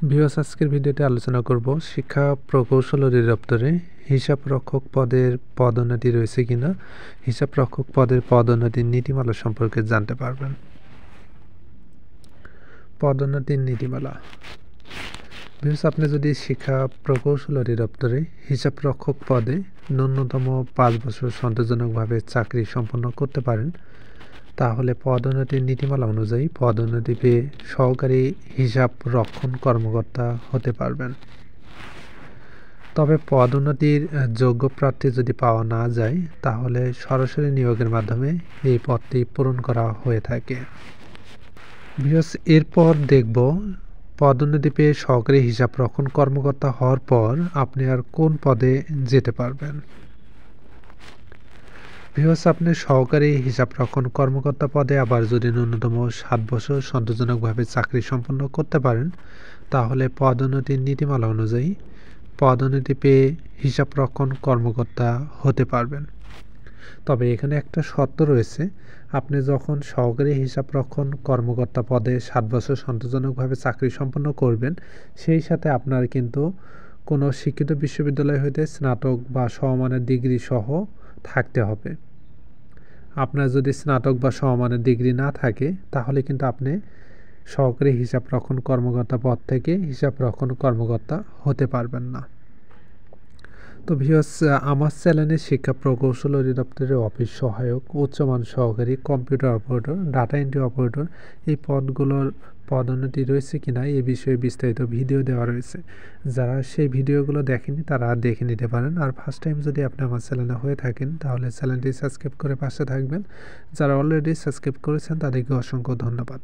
Viewers, আজকের ভিডিওতে আলোচনা করব শিক্ষা প্রকৌশল অধিদপ্তরে হিসাব রক্ষক পদের পদোন্নতি রয়েছে কিনা। হিসাব রক্ষক পদের পদোন্নতির নীতিমালা সম্পর্কে জানতে পারবেন। পদোন্নতির নীতিমালা। ভিউয়ার্স, আপনি যদি শিক্ষা প্রকৌশল অধিদপ্তরে হিসাব রক্ষক পদে ন্যূনতম 5 বছর সন্তোষজনকভাবে চাকরি সম্পন্ন করতে পারেন, তাহলে পদোন্নতির নীতিমালা অনুযায়ী পদোন্নতি পেয়ে সহকারী হিসাব রক্ষণ কর্মকর্তা হতে পারবেন। তবে পদোন্নতির যোগ্য প্রার্থী যদি পাওয়া না যায়, তাহলে সরাসরি নিয়োগের মাধ্যমে এই পদটি পূরণ করা হয়ে থাকে। এরপর দেখব পদোন্নতি পেয়ে সহকারী হিসাব রক্ষণ কর্মকর্তা হওয়ার পর আপনি আর কোন পদে যেতে পারবেন। আপনি সহকারী হিসাব রক্ষণ কর্মকর্তা পদে আবার যদি ন্যূনতম 7 বছর সন্তোষজনকভাবে চাকরি সম্পন্ন করতে পারেন, তাহলে পদোন্নতির নীতিমালা অনুযায়ী পদোন্নতি পেয়ে হিসাব রক্ষণ কর্মকর্তা হতে পারবেন। তবে এখানে একটা শর্ত রয়েছে, আপনি যখন সহকারী হিসাব রক্ষণ কর্মকর্তা পদে 7 বছর সন্তোষজনকভাবে চাকরি সম্পন্ন করবেন, সেই সাথে আপনার কিন্তু কোনো শিক্ষিত বিশ্ববিদ্যালয় হইতে স্নাতক বা সমমানের ডিগ্রি সহ থাকতে হবে। আপনার যদি স্নাতক বা সমমানের ডিগ্রি না থাকে, তাহলে কিন্তু আপনি সহকারী হিসাব রক্ষণ কর্মকর্তা পদ থেকে হিসাব রক্ষণ কর্মকর্তা হতে পারবেন না। তো ভিউয়ার্স, আমার চ্যানেলে শিক্ষা প্রকৌশল অধিদপ্তরের অফিস সহায়ক, উচ্চমান সহকারী, computer operator, data entry operator এই পদগুলোর পদোন্নতি রয়েছে কিনা এ বিষয়ে বিস্তারিত ভিডিও দেওয়া রয়েছে। যারা সেই ভিডিওগুলো দেখেনি তারা দেখে নিতে পারেন। আর ফার্স্ট টাইম যদি আপনি আমার চ্যানেলে হয়ে থাকেন, তাহলে চ্যানেলটি সাবস্ক্রাইব করে পাশে থাকবেন। যারা অলরেডি সাবস্ক্রাইব করেছেন তাদেরকে অসংখ্য ধন্যবাদ।